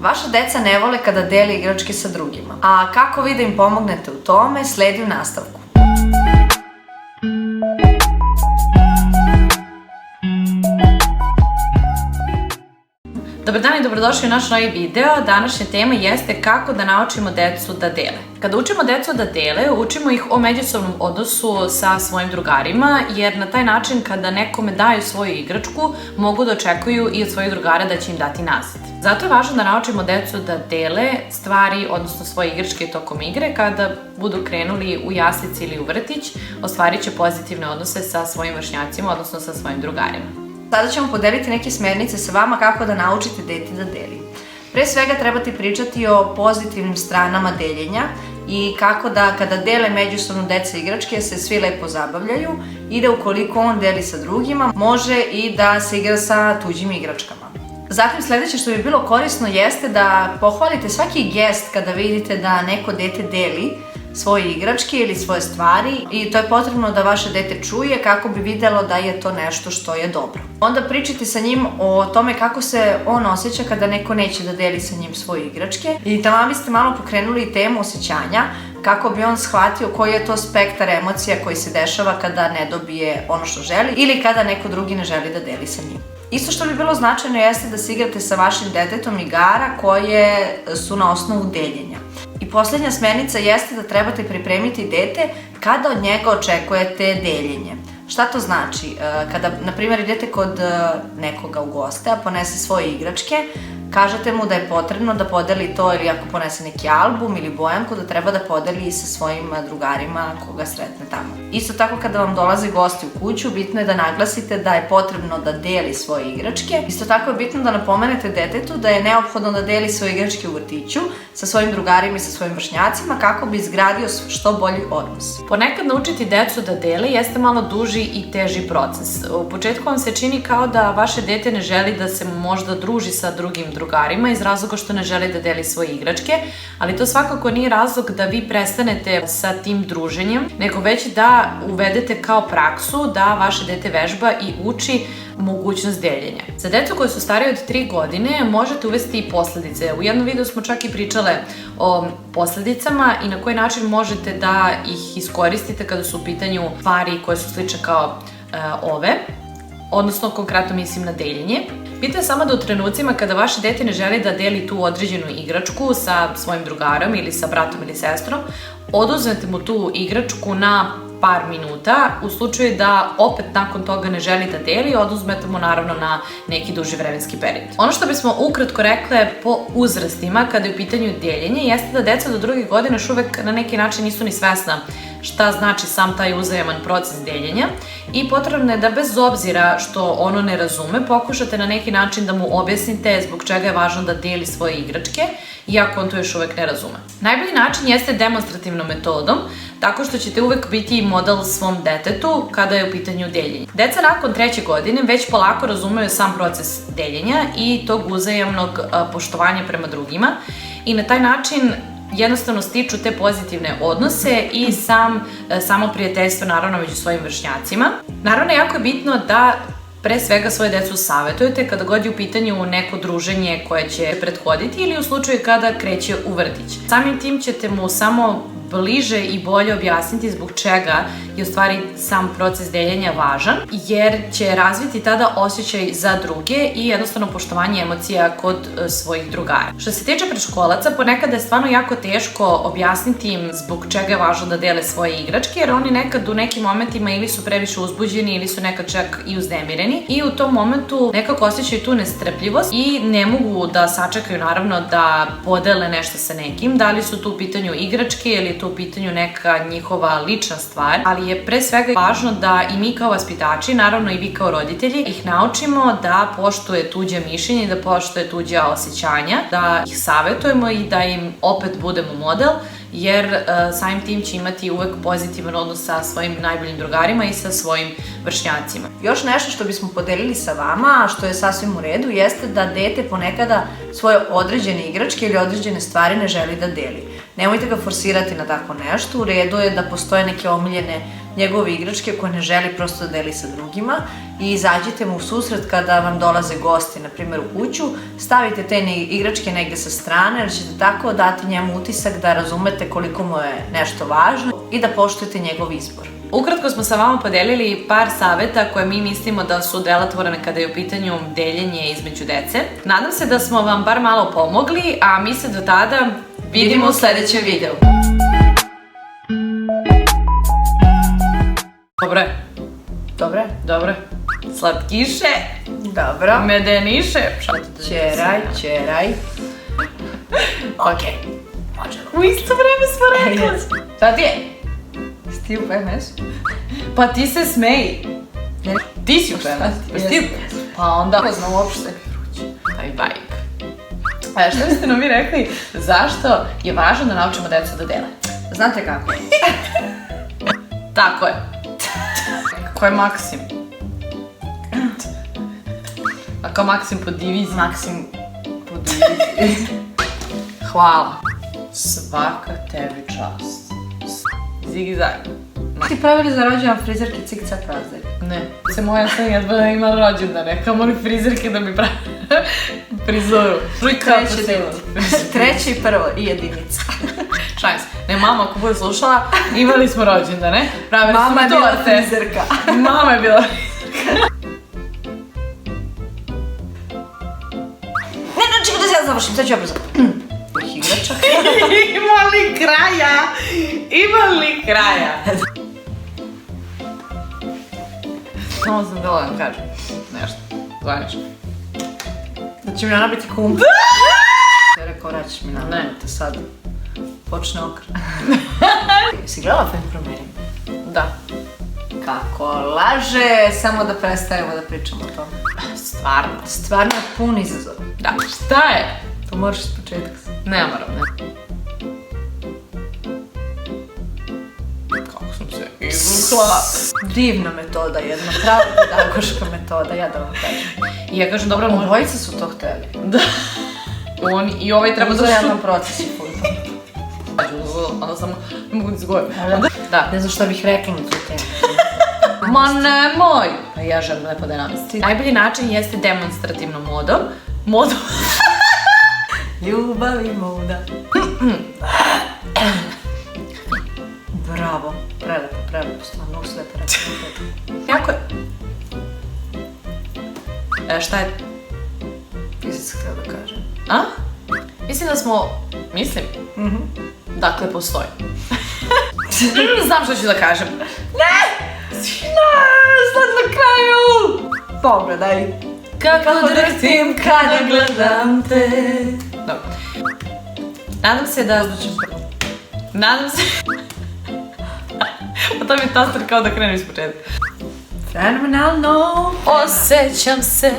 Vaša deca ne vole kada dele igračke sa drugima. A kako vi da im pomognete u tome, sledi u nastavku. Dobar dan i dobrodošli u naš novi video. Današnja tema jeste kako da naučimo decu da dele. Kada učimo decu da dele, učimo ih o međusobnom odnosu sa svojim drugarima, jer na taj način kada nekome daju svoju igračku, mogu da očekuju i od svojih drugara da će im dati nazad. Zato je važno da naučimo decu da dele stvari, odnosno svoje igračke tokom igre. Kada budu krenuli u jaslici ili u vrtić, ostvarit će pozitivne odnose sa svojim vršnjacima, odnosno sa svojim drugarima. Sada ćemo podeliti neke smernice sa vama kako da naučite dete da deli. Pre svega trebate pričati o pozitivnim stranama deljenja i kako da kada dele međusobno deca igračke se svi lepo zabavljaju i da ukoliko on deli sa drugima može i da se igra sa tuđim igračkama. Zatim sledeće što bi bilo korisno jeste da pohvalite svaki gest kada vidite da neko dete deli svoje igračke ili svoje stvari i to je potrebno da vaše dete čuje kako bi videlo da je to nešto što je dobro. Onda pričajte sa njim o tome kako se on osjeća kada neko neće da deli sa njim svoje igračke i tamo biste malo pokrenuli temu osjećanja kako bi on shvatio koji je to spektar emocija koji se dešava kada ne dobije ono što želi ili kada neko drugi ne želi da deli sa njim. Isto što bi bilo značajno jeste da se igrate sa vašim detetom igara koje su na osnovu deljenja. I poslednja smernica jeste da trebate pripremiti dete kada od njega očekujete deljenje. Šta to znači? Kada, na primjer, idete kod nekoga u goste, a ponese svoje igračke, kažete mu da je potrebno da podeli to ili ako ponese neki album ili bojanku da treba da podeli sa svojim drugarima koga sretne tamo. Isto tako kada vam dolaze gosti u kuću, bitno je da naglasite da je potrebno da deli svoje igračke. Isto tako je bitno da napomenete detetu da je neophodno da deli svoje igračke u vrtiću sa svojim drugarima i sa svojim vršnjacima kako bi izgradio što bolji odnos. Ponekad naučiti decu da dele jeste malo duži i teži proces. U početku vam se čini kao da vaše dete ne želi da se možda druži sa drugim drugarima iz razloga što ne želi da deli svoje igračke, ali to svakako nije razlog da vi prestanete sa tim druženjem, nego već da uvedete kao praksu da vaše dete vežba i uči mogućnost deljenja. Za decu koje su starije od 3 godine možete uvesti i posledice. U jednom videu smo čak i pričale o posledicama i na koji način možete da ih iskoristite kada su u pitanju stvari koje su slične kao ove, odnosno konkretno mislim na deljenje. Bitno je samo da u trenucima kada vaše dete ne želi da deli tu određenu igračku sa svojim drugarom ili sa bratom ili sestrom, oduzmete mu tu igračku na par minuta, u slučaju da opet nakon toga ne želi da deli, oduzmete mu naravno na neki duži vremenski period. Ono što bismo ukratko rekle po uzrastima kada je u pitanju deljenje jeste da deca do 2 godine još uvek na neki način nisu ni svesna šta znači sam taj uzajaman proces deljenja i potrebno je da bez obzira što ono ne razume, pokušate na neki način da mu objasnite zbog čega je važno da deli svoje igračke, iako on to još uvek ne razume. Najbolji način jeste demonstrativnom metodom, tako što ćete uvek biti model svom detetu kada je u pitanju deljenja. Deca nakon 3. godine već polako razumeju sam proces deljenja i tog uzajamnog poštovanja prema drugima i na taj način jednostavno stiču te pozitivne odnose i samo prijateljstvo naravno među svojim vršnjacima. Naravno, jako je bitno da pre svega svoje decu savetujete kada god je u pitanju neko druženje koje će prethoditi ili u slučaju kada kreće u vrtić. Samim tim ćete mu samo bliže i bolje objasniti zbog čega je u stvari sam proces deljenja važan, jer će razviti tada osjećaj za druge i jednostavno poštovanje emocija kod svojih drugara. Što se tiče predškolaca, ponekad je stvarno jako teško objasniti im zbog čega je važno da dele svoje igračke, jer oni nekad u nekim momentima ili su previše uzbuđeni ili su nekad čak i uznemireni i u tom momentu nekako osjećaju tu nestrpljivost i ne mogu da sačekaju naravno da podele nešto sa nekim, da li su tu u pitanju igračke ili to u pitanju neka njihova lična stvar, ali je pre svega važno da i mi kao vaspitači, naravno i vi kao roditelji, ih naučimo da poštuje tuđe mišljenje i da poštuje tuđa osjećanja, da ih savetujemo i da im opet budemo model, jer samim tim će imati uvek pozitivan odnos sa svojim najboljim drugarima i sa svojim vršnjacima. Još nešto što bismo podelili sa vama, a što je sasvim u redu, jeste da dete ponekada svoje određene igračke ili određene stvari ne želi da deli. nemojte ga forsirati na tako nešto, u redu je da postoje neke omiljene njegove igračke koje ne želi prosto da deli sa drugima i izađite mu u susret kada vam dolaze gosti, na primjer u kuću, stavite te igračke negde sa strane jer ćete tako dati njemu utisak da razumete koliko mu je nešto važno i da poštujete njegov izbor. Ukratko smo sa vama podelili par saveta koje mi mislimo da su delotvorne kada je u pitanju deljenje između dece. Nadam se da smo vam bar malo pomogli, a mi se do tada vidimo u sledećem videu. Dobre. Slatkiše. Dobro. Medeniše. Čeraj. Okej. U isto vreme smo rekli. Šta ti je? Ti u PMS? Pa ti se smeji. Ti si u PMS. Pa onda... Ne znam uopšte. Taj vibe. A šta biste nam vi rekli? Zašto je važno da naučimo decu da dele? Znate kako? Tako je. Ko je Maksim? A kao Maksim po diviziji? Maksim po diviziji. Hvala. Svaka tebi čast. Zig-zag. Ti pravili za rođendan frizerke cik-cak razdelj? Ne. Se moja sam jedva da ima rođendane. Kao moli frizerke da mi pravi frizuru. Treće i prvo i jedinica. Šajs. Ne, mama ako bude slušala, imali smo rođendane. Mama je bila frizerka. Mama je bila frizerka. Ne, čekaj da se ja završim, sad ću ja brzo. Igračak. Ima li kraja? Samo sam htjela da vam kažem nešto. Zvanično. Da će mi ona biti kum. Ja rekao, vraćaš mi na te sad. Počne okra. Si gledala film Promenim? Da. Kako laže, samo da prestanemo da pričamo o tome. Stvarno. Stvarno je pun izazov. Da. Šta je? To moraš iz početka. Ne moram, ne. Kako sam se izvukla. Divna metoda, jedna prava pedagoška metoda, ja da vam kažem. I ja kažem, dobro, obojica su to hteli. Da. I ovaj treba da Uzajadan proces i puta. Onda samo ne mogu da izgovorim. Da. Ne znam šta bih rekla na tu temu. Ma nemoj! Pa ja želim lepo da je namestim. Najbolji način jeste demonstrativnom modom. Ljubav i moda. Bravo. Prelepo, stvarno uslepe rekao. Jako je. Šta je? Ti si htio da kažem. A? Mislim da smo... Mislim? Dakle, postoji. Znam što ću da kažem. Ne! Sad na kraju! Pogledaj. Kako drhtim kada gledam te. Dobro. Nadam se da... Nadam se... A to mi je taster kao da krenu iz početka. Fenomenalno! Osjećam se